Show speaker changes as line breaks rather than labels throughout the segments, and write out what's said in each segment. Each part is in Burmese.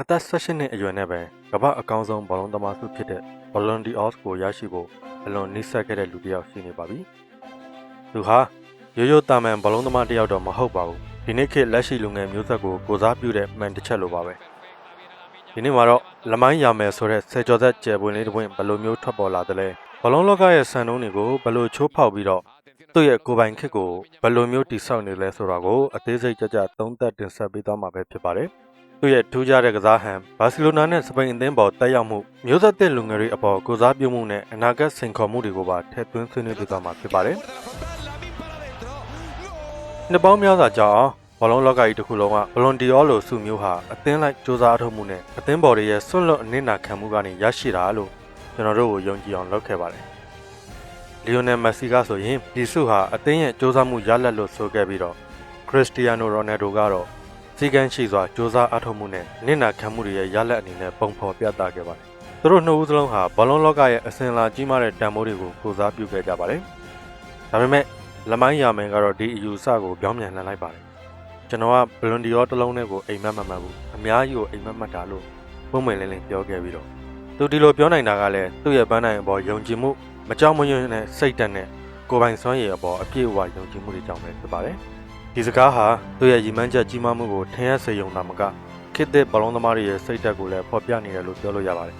အသက်16နှစ်အရွယ်နဲ့ပဲကမ္ဘာအကောင်းဆုံးဘောလုံးသမားစုဖြစ်တဲ့ Ballon d'Or ကိုရရှိဖို့အလွန်နှိစက်ခဲ့တဲ့လူတစ်ယောက်ရှိနေပါပြီ။သူဟာရိုးရိုးတာမန်ဘောလုံးသမားတစ်ယောက်တော့မဟုတ်ပါဘူး။ဒီနေ့ခေတ်လက်ရှိလူငယ်မျိုးဆက်ကိုကိုစားပြုတဲ့မှန်တစ်ချက်လိုပါပဲ။ဒီနေ့မှာတော့လမိုင်းရမယ်ဆိုတဲ့ဆယ်ကျော်သက်ကျယ်ပွင့်လေးတစ်ပွင့်ဘယ်လိုမျိုးထွက်ပေါ်လာသလဲ။ဘောလုံးလောကရဲ့စံနှုန်းတွေကိုဘယ်လိုချိုးဖောက်ပြီးတော့သူ့ရဲ့ကိုယ်ပိုင်ခေတ်ကိုဘယ်လိုမျိုးတည်ဆောက်နေလဲဆိုတာကိုအသေးစိတ်ကြကြသုံးသပ်တင်ဆက်ပေးသွားမှာပဲဖြစ်ပါတယ်။သူ့ရဲ့ထူးခြားတဲ့ကစားဟန်ဘာစီလိုနာနဲ့စပိန်အသင်းပေါ်တက်ရောက်မှုမျိုးဆက်တဲ့လူငယ်တွေအပေါ်ကိုစားပြုမှုနဲ့အနာဂတ်စိန်ခေါ်မှုတွေကိုပါထည့်သွင်းဆွေးနွေးပေးသွားမှာဖြစ်ပါတယ်။နှစ်ပေါင်းများစွာကြာအောင်ဘောလုံးလောကကြီးတစ်ခုလုံးကဘလွန်ဒီအောလိုစုမျိုးဟာအသင်းလိုက်စူးစမ်းအထောက်မှုနဲ့အသင်းပေါ်ရဲ့ဆွန့်လွတ်အနစ်နာခံမှုကနေရရှိတာလို့ကျွန်တော်တို့ကိုယုံကြည်အောင်လုပ်ခဲ့ပါတယ်။လီယိုနယ်မက်ဆီကဆိုရင်ဒီစုဟာအသင်းရဲ့စူးစမ်းမှုရလဒ်လို့ဆိုခဲ့ပြီးတော့ခရစ္စတီယာနိုရိုနယ်ဒိုကတော့စီကန်းရှိစွာစ조사အားထုတ်မှုနဲ့နစ်နာခံမှုတွေရဲ့ရလဒ်အနေနဲ့ပုံဖော်ပြသခဲ့ပါတယ်။သူတို့နှစ်ဦးစလုံးဟာဘောလုံးလောကရဲ့အစဉ်အလာကြီးမားတဲ့တန်ဖိုးတွေကိုကိုစားပြုခဲ့ကြပါတယ်။ဒါပေမဲ့လမိုင်းယာမန်ကတော့ဒီအယူအဆကိုပြောင်းပြန်လှန်လိုက်ပါတယ်။ကျွန်တော်ကဘလွန်ဒီယောတစ်လုံးနဲ့ကိုအိမ်မက်မမှတ်ဘူး။အများကြီးကိုအိမ်မက်မှတ်တာလို့ပုံမှန်လင်းလင်းပြောခဲ့ပြီးတော့သူဒီလိုပြောနိုင်တာကလည်းသူ့ရဲ့ပန်းနိုင်အပေါ်ယုံကြည်မှုမကြောက်မရွံ့တဲ့စိတ်ဓာတ်နဲ့ကိုယ်ပိုင်စွမ်းရည်အပေါ်အပြည့်အဝယုံကြည်မှုတွေကြောင့်ပဲဖြစ်ပါတယ်။ဒီစကားဟာသူ့ရဲ့ရည်မှန်းချက်ကြီးမားမှုကိုထင်ရစေရုံသာမကခေတ်သစ်ဘောလုံးသမားတွေရဲ့စိတ်ဓာတ်ကိုလည်းဖော်ပြနေတယ်လို့ပြောလို့ရပါတယ်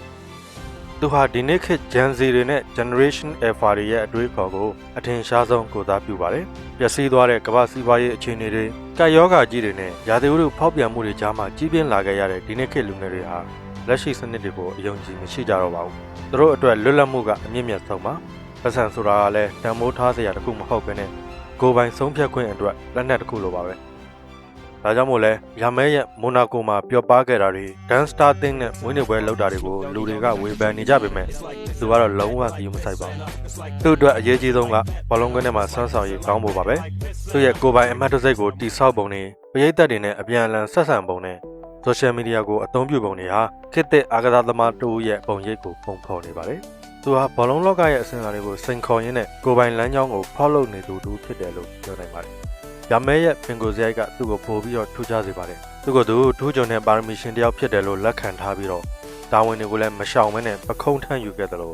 ။သူဟာဒီနေ့ခေတ် Gen Z တွေနဲ့ Generation Alpha တွေရဲ့အတွေးခေါ်ကိုအထင်ရှားဆုံးကိုစားပြုပါတယ်။ပျက်စီးသွားတဲ့ကမ္ဘာစီးပွားရေးအခြေအနေတွေ၊ကပ်ရောဂါကြီးတွေနဲ့ရာသီဥတုဖောက်ပြန်မှုတွေကြားမှာကြီးပြင်းလာခဲ့ရတဲ့ဒီနေ့ခေတ်လူငယ်တွေဟာလက်ရှိစနစ်တွေကိုအယုံကြည်မရှိကြတော့ပါဘူး။သူတို့အတွက်လွတ်လပ်မှုကအမြင့်မြတ်ဆုံးပါ။ပတ်စံဆိုတာကလည်းတန်ဖိုးထားစရာတစ်ခုမဟုတ်ဘဲနဲ့ကိုယ်ပိုင်ဆုံးဖြတ်ခွင့်အတွက်လက်နက်တစ်ခုလိုပါပဲ။ဒါကြောင့်မို့လဲယာမဲရဲ့မိုနာကိုမှာပျော်ပါခဲ့တာတွေဒန်စတာသင်းနဲ့ဝင်းနေပွဲလောက်တာတွေကိုလူတွေကဝေဖန်နေကြပေမဲ့သူကတော့လုံးဝဂရုမစိုက်ပါဘူး။သူ့အတွက်အရေးကြီးဆုံးကဘောလုံးကွင်းထဲမှာဆွမ်းဆောင်ရည်ကောင်းဖို့ပါပဲ။သူ့ရဲ့ကိုယ်ပိုင်အမှတ်တစိတ်ကိုတိဆောက်ပုံနဲ့ပရိသတ်တွေနဲ့အပြန်အလှန်ဆက်ဆံပုံနဲ့ဆိုရှယ်မီဒီယာကိုအသုံးပြုပုံတွေဟာခေတ်သစ်အားကစားသမားတို့ရဲ့ပုံရိပ်ကိုပုံဖော်နေပါတယ်။သူဟာဘောလုံးလောကရဲ့အစဉ်အလာတွေကိုစိန်ခေါ်ရင်းနဲ့ကိုယ်ပိုင်လမ်းကြောင်းကိုဖောက်လုပ်နေသူဖြစ်တယ်လို့ပြောနိုင်ပါတယ်။ယာမဲရဲ့ပင်ကိုစရိုက်ကသူ့ကိုပို့ပြီးတော့ထူးခြားစေပါတယ်။သူကသူထူးချွန်တဲ့ပါရမီရှင်တစ်ယောက်ဖြစ်တယ်လို့လက်ခံထားပြီးတော့တာဝန်တွေကိုလည်းမရှောင်မဲနဲ့ပခုံးထမ်းယူခဲ့တယ်လို့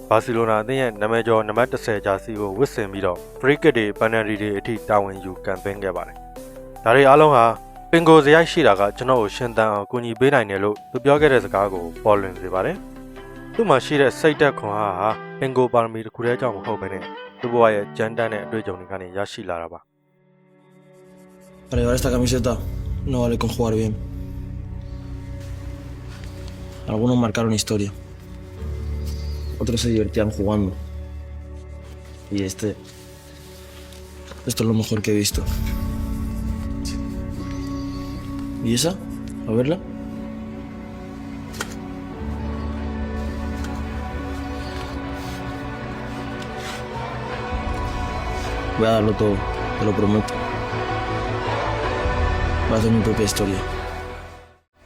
ဘာစီလိုနာအသင်းရဲ့နာမည်ကျော်နံပါတ်10ဂျာစီကိုဝတ်ဆင်ပြီးတော့ဖရီကစ်တွေပန်နယ်ရီတွေအထိတာဝန်ယူကန်သွင်းခဲ့ပါတယ်။ဒါတွေအားလုံးဟာပင်ကိုစရိုက်ရှိတာကကျွန်တော်ကိုရှင်းတန်းအောင်ကူညီပေးနိုင်တယ်လို့သူပြောခဲ့တဲ့စကားကိုပေါ်လွင်စေပါတယ်။သူ့မှာရှိတဲ့စိတ်ဓာတ်ခွန်အားဟာပင်ကိုပါရမီတစ်ခုတည်းကြောင့်မဟုတ်ဘဲနဲ့သူ့ဘဝရဲ့ကြမ်းတမ်းတဲ့အတွေ့အကြုံတွေကနေရရှိလာတာပါ။
Para llevar esta camiseta no vale con jugar bien. Algunos marcaron historia. Otros se divertían jugando. Y esto es lo mejor que he visto. ¿Y esa? A verla. Voy a darlo todo, te lo prometo. Va a ser mi propia historia.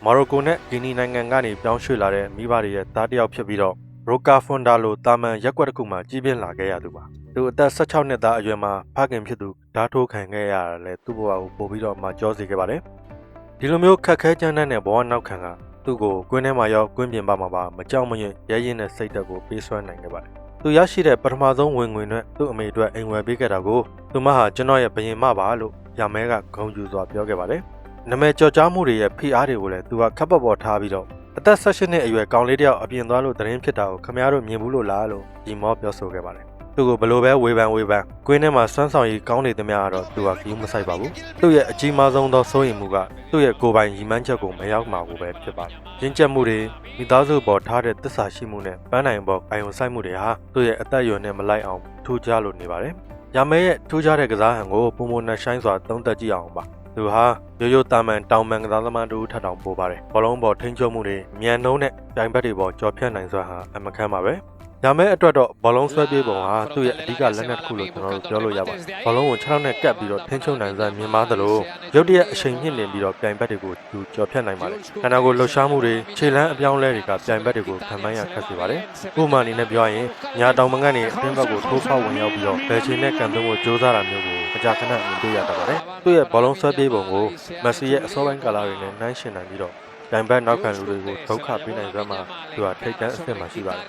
မာရိုကိုနဲ့ဂီနီနိုင်ငံကနေပြောင်းရွှေ့လာတဲ့မိဘတွေရဲ့သားတစ်ယောက်ဖြစ်ပြီးတော့ရိုကာဖွန်ဒါလိုတာမန်ရက်ကွက်တစ်ခုမှာကြီးပြင်းလာခဲ့ရသူပါသူအသက်16နှစ်သားအရွယ်မှာဖခင်ဖြစ်သူဓာတ်ထိုးခံခဲ့ရတာလဲသူ့ဘဝကိုပို့ပြီးတော့မှကြောစေခဲ့ပါတယ်ဒီလိုမျိုးခက်ခဲကြမ်းတမ်းတဲ့ဘဝနောက်ခံကသူ့ကိုကွင်းထဲမှာရောကွင်းပြင်ပမှာပါမကြောက်မရွံ့ရဲရင်တဲ့စိတ်ဓာတ်ကိုပေးစွမ်းနိုင်ခဲ့ပါတယ်သူရရှိတဲ့ပထမဆုံးဝင်ငွေနဲ့သူ့အမေအတွက်အိမ်ဝယ်ပေးခဲ့တာကိုသူမဟာကျွန်တော်ရဲ့ဘယင်မပါလို့ယာမဲကဂုဏ်ယူစွာပြောခဲ့ပါတယ်နာမည်ကျော်ကြားမှုတွေရဲ့ဖိအားတွေကိုလည်းသူကခပ်ပေါ်ထားပြီးတော့အသက်16နှစ်အရွယ်ကောင်လေးတယောက်အပြင်သွားလို့သတင်းဖြစ်တာကိုခမရတို့မြင်ဘူးလို့လားလို့ဒီမောပြောဆိုခဲ့ပါတယ်သူကိုဘလို့ပဲဝေဖန်ကွင်းထဲမှာစွမ်းဆောင်ရည်ကောင်းနေသမျှကတော့သူကဂရုမစိုက်ပါဘူးသူ့ရဲ့အကြီးမားဆုံးသောစိုးရိမ်မှုကသူ့ရဲ့ကိုယ်ပိုင်ရည်မှန်းချက်ကိုမရောက်မှာကိုပဲဖြစ်ပါတယ်ရင်းချက်မှုတွေမိသားစုပေါ်ထားတဲ့သစ္စာရှိမှုနဲ့ပန်းနိုင်ပေါ်အာရုံစိုက်မှုတွေဟာသူ့ရဲ့အသက်အရွယ်နဲ့မလိုက်အောင်ထူးခြားလို့နေပါတယ်ယာမဲရဲ့ထူးခြားတဲ့ကစားဟန်ကိုပုံမနဲ့ဆိုင်စွာသုံးသပ်ကြည့်အောင်ပါသူဟာရိုးရိုးတာမန်တောင်ပန်ကစားသမားတူထပ်တောင်ပို့ပါတယ်ဘောလုံးပေါ်ထိန်းချုပ်မှုတွေမြန်နှုံးနဲ့ပြိုင်ဘက်တွေပေါ်ကြော်ဖြတ်နိုင်စွာဟာအမခန့်ပါပဲညာမဲအတွက်တော့ဘောလုံးဆွဲပြေးပုံဟာသူ့ရဲ့အဓိကလက်နက်တစ်ခုလို့ကျွန်တော်တို့ပြောလို့ရပါတယ်ဘောလုံးကို6ထောက်နဲ့ကပ်ပြီးတော့ထိန်းချုပ်နိုင်စွာမြင်ပါသလိုရုတ်တရက်အချိန်မြင့်နေပြီးတော့ပြိုင်ဘက်တွေကိုသူကြော်ဖြတ်နိုင်ပါတယ်ခန္ဓာကိုယ်လှုပ်ရှားမှုတွေခြေလမ်းအပြောင်းလဲတွေကပြိုင်ဘက်တွေကိုခံမှန်းရခက်စေပါတယ်ဥပမာအနေနဲ့ပြောရရင်ညာတောင်ပန်ကနေအတွင်းဘက်ကိုထိုးဖောက်ဝင်ရောက်ပြီးတော့ဘယ်ချိန်နဲ့ကန်သွင်းဖို့ကြိုးစားတာမျိုးကိုအကြခဏမြင်တွေ့ရတတ်ပါတယ်သူ့ရဲ့ဘောလုံးဆွဲပြေးပုံကိုမက်ဆီရဲ့အစောပိုင်းကာလတွေနဲ့နှိုင်းယှဉ်နိုင်ပြီးတော့ ပြိုင်ဘက်နောက်ခံလူတွေကိုဒုက္ခပေးနိုင်စွမ်းမှာသူကထိတ်တန့်အဆင့်မှာရှိပါတယ်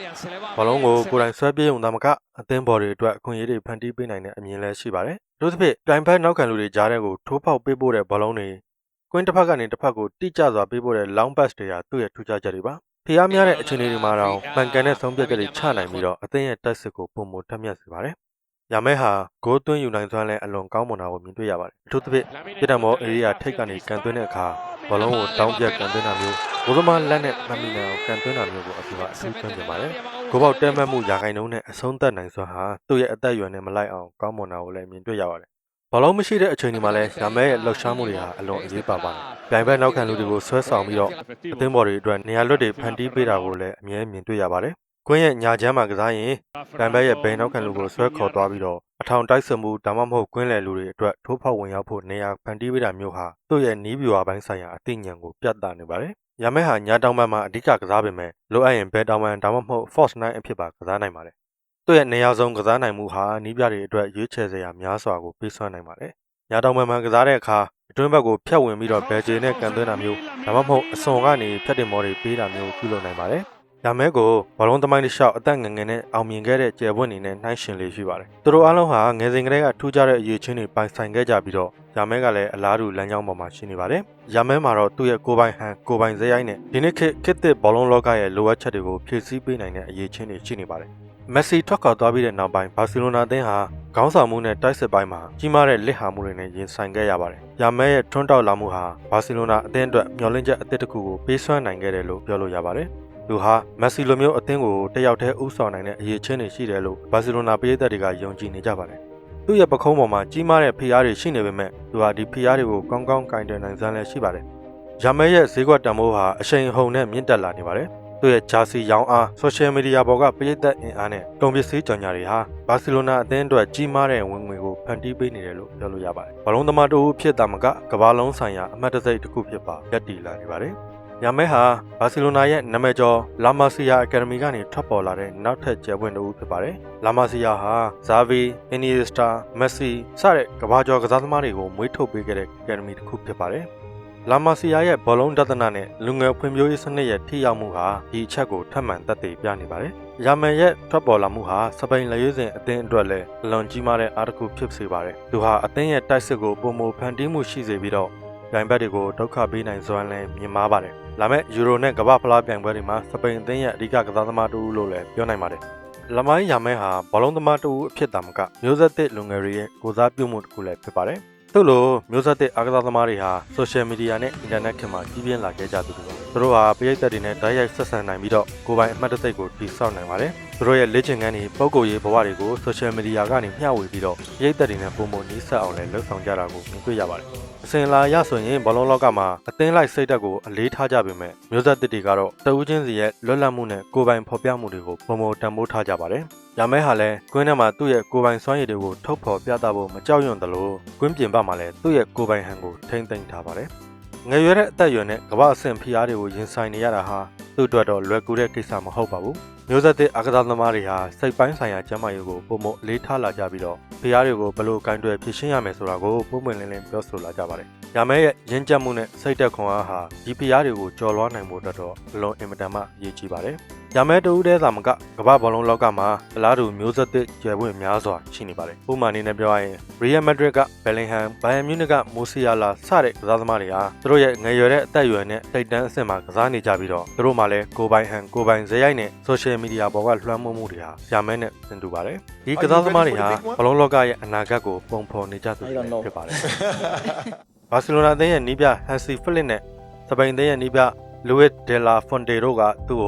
ဘောလုံးကိုကိုယ်တိုင်ဆွဲပြေးုံသာမကအသင်းဘော်တွေအတွက်အခွင့်အရေးတွေဖန်တီးပေးနိုင်တဲ့အမြင်လည်းရှိပါတယ်။တို့သဖြင့်ပြိုင်ဘက်နောက်ခံလူတွေကြားထဲကိုထိုးပေါက်ပေးဖို့တဲ့ဘောလုံးတွေကွင်းတစ်ဖက်ကနေတစ်ဖက်ကိုတိကျစွာပေးဖို့တဲ့ long pass တွေဟာသူ့ရဲ့ထူးခြားချက်တွေပါ။ဖိအားများတဲ့အခြေအနေတွေမှာတော့မှန်ကန်တဲ့ဆုံးဖြတ်ချက်တွေချနိုင်ပြီးတော့အသင်းရဲ့တိုက်စစ်ကိုပုံမှန်ထက်မြက်စေပါတယ်။ရာမဲဟာဂိုးသွင်းယူနိုင်စွမ်းလည်းအလွန်ကောင်းမွန်တာကိုမြင်တွေ့ရပါတယ်။အထူးသဖြင့်ပြည်တော်မော်အေရီးယာထိတ်ကနေကန်သွင်းတဲ့အခါဘောလုံးကိုတောင်းပြတ်ကန်သွင်းတာမျိုးဘိုးသမားလက်နဲ့မမီနန်ကိုကန်သွင်းတာမျိုးကိုအထူးကျွမ်းကျင်ပါတယ်။ကိုပေါက်တဲမှတ်မှုရာခိုင်နှုန်းနဲ့အဆုံးသတ်နိုင်စွမ်းဟာသူ့ရဲ့အသက်အရွယ်နဲ့မလိုက်အောင်ကောင်းမွန်တာကိုလည်းမြင်တွေ့ရပါတယ်။ဘောလုံးမရှိတဲ့အချိန်ဒီမှာလည်းရာမဲရဲ့လှုပ်ရှားမှုတွေဟာအလွန်အရေးပါပါတယ်။ပြိုင်ဘက်နောက်ခံလူတွေကိုဆွဲဆောင်ပြီးတော့အသင်းဘော်တွေအတွက်နေရာလွတ်တွေဖန်တီးပေးတာကိုလည်းအမြဲမြင်တွေ့ရပါတယ်။ကွင်းရဲ့ညာချမ်းမှာကစားရင်ပြိုင်ဘက်ရဲ့ဘိန်းနောက်ခံလူကိုဆွဲခေါ်သွားပြီးတော့အထောင်တိုက်စစ်မှုဒါမှမဟုတ်ကွင်းလယ်လူတွေအတွက်ထိုးဖောက်ဝင်ရောက်ဖို့နေရာဖန်တီးပေးတာမျိုးဟာသူ့ရဲ့နီးဗျူဟာပိုင်းဆိုင်ရာအသိဉာဏ်ကိုပြသနေပါတယ်။ရာမဲဟာညာတောင်ပံမှာအဓိကကစားပေမဲ့လိုအပ်ရင်ဘယ်တောင်ပံဒါမှမဟုတ် force 9အဖြစ်ပါကစားနိုင်ပါတယ်။သူ့ရဲ့နေရာဆုံးကစားနိုင်မှုဟာနီးပြတွေအတွက်ရွေးချယ်စရာများစွာကိုပေးစွမ်းနိုင်ပါတယ်။ညာတောင်ပံမှာကစားတဲ့အခါအတွင်းဘက်ကိုဖြတ်ဝင်ပြီးတော့ဘယ်ဂျေနဲ့ကန်သွင်းတာမျိုးဒါမှမဟုတ်အစွန်ကနေဖြတ်တင်မော်တွေပေးတာမျိုးပြုလုပ်နိုင်ပါတယ်။ရာမဲကိုဘောလုံးသမိုင်းတစ်လျှောက်အသက်ငယ်ငယ်နဲ့အောင်မြင်ခဲ့တဲ့ကျယ်ပွင့်နေနဲ့နှိုင်းယှဉ်လေးရှိပါတယ်။သူတို့အားလုံးဟာငယ်စဉ်ကတည်းကထူးခြားတဲ့အရေးချင်းတွေပိုင်ဆိုင်ခဲ့ကြပြီးတော့ရာမဲကလည်းအလားတူလမ်းကြောင်းပေါ်မှာရှိနေပါတယ်။ရာမဲမှာတော့သူ့ရဲ့ကိုယ်ပိုင်ဟန်ကိုယ်ပိုင်ဇယိုက်နဲ့ဒီနေ့ခေတ်သစ်ဘောလုံးလောကရဲ့လိုအပ်ချက်တွေကိုဖြည့်ဆည်းပေးနိုင်တဲ့အရေးချင်းတွေရှိနေပါတယ်။မက်ဆီထွက်ခွာသွားပြီးတဲ့နောက်ပိုင်းဘာစီလိုနာအသင်းဟာခေါင်းဆောင်မှုနဲ့တိုက်စစ်ပိုင်းမှာကြီးမားတဲ့လက်ဟာမှုတွေနဲ့ရင်ဆိုင်ခဲ့ရပါတယ်။ရာမဲရဲ့ထွန်းတောက်လာမှုဟာဘာစီလိုနာအသင်းအတွက်မျှော်လင့်ချက်အသစ်တစ်ခုကိုပေးစွမ်းနိုင်ခဲ့တယ်လို့ပြောလို့ရပါတယ်။သူဟာမက်ဆီလိုမျိုးအသင်းကိုတယောက်တည်းဥဆောင်နိုင်တဲ့အရေးချင်းတွေရှိတယ်လို့ဘာစီလိုနာပရိသတ်တွေကယုံကြည်နေကြပါတယ်။သူ့ရဲ့ပခုံးပေါ်မှာကြီးမားတဲ့ဖိအားတွေရှိနေပေမဲ့သူဟာဒီဖိအားတွေကိုကောင်းကောင်းကင်တွယ်နိုင်စွမ်းလည်းရှိပါတယ်။ရာမဲရဲ့ဈေးကွက်တန်ဖိုးဟာအရှိန်အဟုန်နဲ့မြင့်တက်လာနေပါတယ်။သူ့ရဲ့ဂျာစီရောင်းအားဆိုရှယ်မီဒီယာပေါ်ကပရိသတ်အင်အားနဲ့ကုန်ပစ္စည်းကြော်ညာတွေဟာဘာစီလိုနာအသင်းအတွက်ကြီးမားတဲ့ဝင်ငွေကိုဖန်တီးပေးနေတယ်လို့ပြောလို့ရပါတယ်။ဘောလုံးသမားတူဖြစ်တာမကကမ္ဘာလုံးဆိုင်ရာအမှတ်တရတစ်ခုဖြစ်ပါရပ်တည်လာနေပါတယ်။ရာမဲဟာဘာစီလိုနာရဲ့နာမည်ကျော်လာမာစီယာအကယ်ဒမီကနေထွက်ပေါ်လာတဲ့နောက်ထပ်ကျယ်ပွင့်တူဖြစ်ပါတယ်။လာမာစီယာဟာဇာဗီအင်နီယက်စတာမက်ဆီစတဲ့ကမ္ဘာကျော်ကစားသမားတွေကိုမွေးထုတ်ပေးခဲ့တဲ့အကယ်ဒမီတစ်ခုဖြစ်ပါတယ်။လာမာစီယာရဲ့ဘောလုံးဒသနာနဲ့လူငယ်ဖွံ့ဖြိုးရေးစနစ်ရဲ့ထိရောက်မှုဟာဒီအချက်ကိုထပ်မံသက်သေပြနေပါတယ်။ရာမဲရဲ့ထွက်ပေါ်လာမှုဟာစပိန်လက်ရွေးစင်အသင်းအတွက်လည်းအလွန်ကြီးမားတဲ့အားတစ်ခုဖြစ်စေပါတယ်။သူဟာအသင်းရဲ့တိုက်စစ်ကိုပုံမဖန်တီးမှုရှိစေပြီးတော့ပြိုင်ဘက်တွေကိုဒုက္ခပေးနိုင်စွမ်းလည်းမြင်မာပါတယ်။လာမယ့်ယူရိုနဲ့ကမ္ဘာဖလားပြိုင်ပွဲတွေမှာစပိန်အသင်းရဲ့အဓိကကစားသမားတူလို့လည်းပြောနိုင်ပါတယ်။လမိုင်းရာမဲဟာဘောလုံးသမားတူအဖြစ်တာမကမျိုးဆက်သစ်လူငယ်တွေရဲ့ကိုစားပြုမှုတစ်ခုလည်းဖြစ်ပါတယ်။သို့လို့မျိုးဆက်သစ်အားကစားသမားတွေဟာဆိုရှယ်မီဒီယာနဲ့အင်တာနက်ခေတ်မှာကြီးပြင်းလာခဲ့ကြသူတွေပါ။သူတို့ဟာပရိသတ်တွေနဲ့တိုက်ရိုက်ဆက်ဆံနိုင်ပြီးတော့ကိုယ်ပိုင်အမှတ်တရကိုတည်ဆောက်နိုင်ပါတယ်။သူတို့ရဲ့လေ့ကျင့်ခန်းတွေပုံကိုယ်ရေးဘဝတွေကိုဆိုရှယ်မီဒီယာကနေမျှဝေပြီးတော့ပရိသတ်တွေနဲ့ပုံမှန်နီးစပ်အောင်လည်းလှုပ်ဆောင်ကြတာကိုမြင်တွေ့ရပါတယ်။အစဉ်လာရဆိုရင်ဘောလုံးလောကမှာအသင်းလိုက်စိတ်ဓာတ်ကိုအလေးထားကြပေမဲ့မျိုးဆက်သစ်တွေကတော့တဦးချင်းစီရဲ့လွတ်လပ်မှုနဲ့ကိုယ်ပိုင်ဖော်ပြမှုတွေကိုပုံမှန်တန်ဖိုးထားကြပါတယ်။ရာမဲဟာလည်းကွင်းထဲမှာသူ့ရဲ့ကိုယ်ပိုင်စွမ်းရည်တွေကိုထုတ်ဖော်ပြသဖို့မကြောက်ရွံ့သလိုကွင်းပြင်ပမှာလည်းသူ့ရဲ့ကိုယ်ပိုင်ဟန်ကိုထိမ့်သိမ်းထားပါတယ်။ငယ်ရွယ်တဲ့အသက်အရွယ်နဲ့ကမ္ဘာအဆင့်ဖိအားတွေကိုရင်ဆိုင်နေရတာဟာသူ့အတွက်တော့လွယ်ကူတဲ့ကိစ္စမဟုတ်ပါဘူး။မျိုးဆက်သစ်အားကစားသမားတွေဟာစိတ်ပိုင်းဆိုင်ရာကျန်းမာရေးကိုပုံမအလေးထားလာကြပြီးတော့ဖိအားတွေကိုဘယ်လိုကင်တွယ်ဖြေရှင်းရမယ်ဆိုတာကိုပုံမှန်လင်းလင်းပြောဆိုလာကြပါတယ်။ရာမဲရဲ့ရင့်ကျက်မှုနဲ့စိတ်သက်ခွန်အားဟာဒီဖိအားတွေကိုကျော်လွှားနိုင်ဖို့အတွက်တော့အလွန်အင်မတန်မှအရေးကြီးပါတယ်။ရာမဲတူဦးတဲ့သာမကကမ္ဘာဘောလုံးလောကမှာအလားတူမျိုးဆက်သစ်ကျယ်ပွင့်များစွာရှိနေပါတယ်။ဥပမာအနေနဲ့ပြောရရင်ရီယယ်မက်ဒရစ်ကဘယ်လင်ဟမ်ဘိုင်ယန်မြူးနစ်ကမိုစီယာလာစတဲ့ကစားသမားတွေဟာသူတို့ရဲ့ငယ်ရွယ်တဲ့အသက်အရွယ်နဲ့ထိပ်တန်းအဆင့်မှာကစားနေကြပြီးတော့သူတို့မှလည်းကိုယ်ပိုင်ဟန်ကိုယ်ပိုင်ဇယိုက်နဲ့ဆိုရှယ်မီဒီယာပေါ်ကလွှမ်းမိုးမှုတွေဟာရာမဲနဲ့ဆင်တူပါတယ်။ဒီကစားသမားတွေဟာဘောလုံးလောကရဲ့အနာဂတ်ကိုပုံဖော်နေကြသူတွေဖြစ်ပါတယ်။ဘာစီလိုနာအသင်းရဲ့နီးပြဟန်စီဖလစ်နဲ့စပိန်အသင်းရဲ့နီးပြလူဝစ်ဒယ်လာဖွန်တေတို့ကသူ့ကိ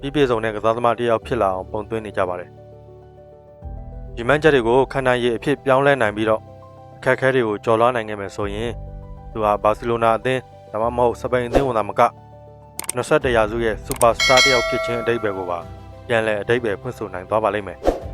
ုပြည့်စုံတဲ့ကစားသမားတစ်ယောက်ဖြစ်လာအောင်ပုံသွင်းနေကြပါတယ်။ဒီမှန်းချက်တွေကိုခန္ဓာရည်အဖြစ်ပြောင်းလဲနိုင်ပြီးတော့အခက်အခဲတွေကိုကျော်လွှားနိုင်ခဲ့မယ်ဆိုရင်သူဟာဘာစီလိုနာအသင်းဒါမှမဟုတ်စပိန်အသင်းဝန်သားမက21ရာစုရဲ့စူပါစတာတစ်ယောက်ဖြစ်ခြင်းအဓိပ္ပာယ်ကိုပါပြန်လည်အဓိပ္ပာယ်ဖွင့်ဆိုနိုင်သွားပါလိမ့်မယ်။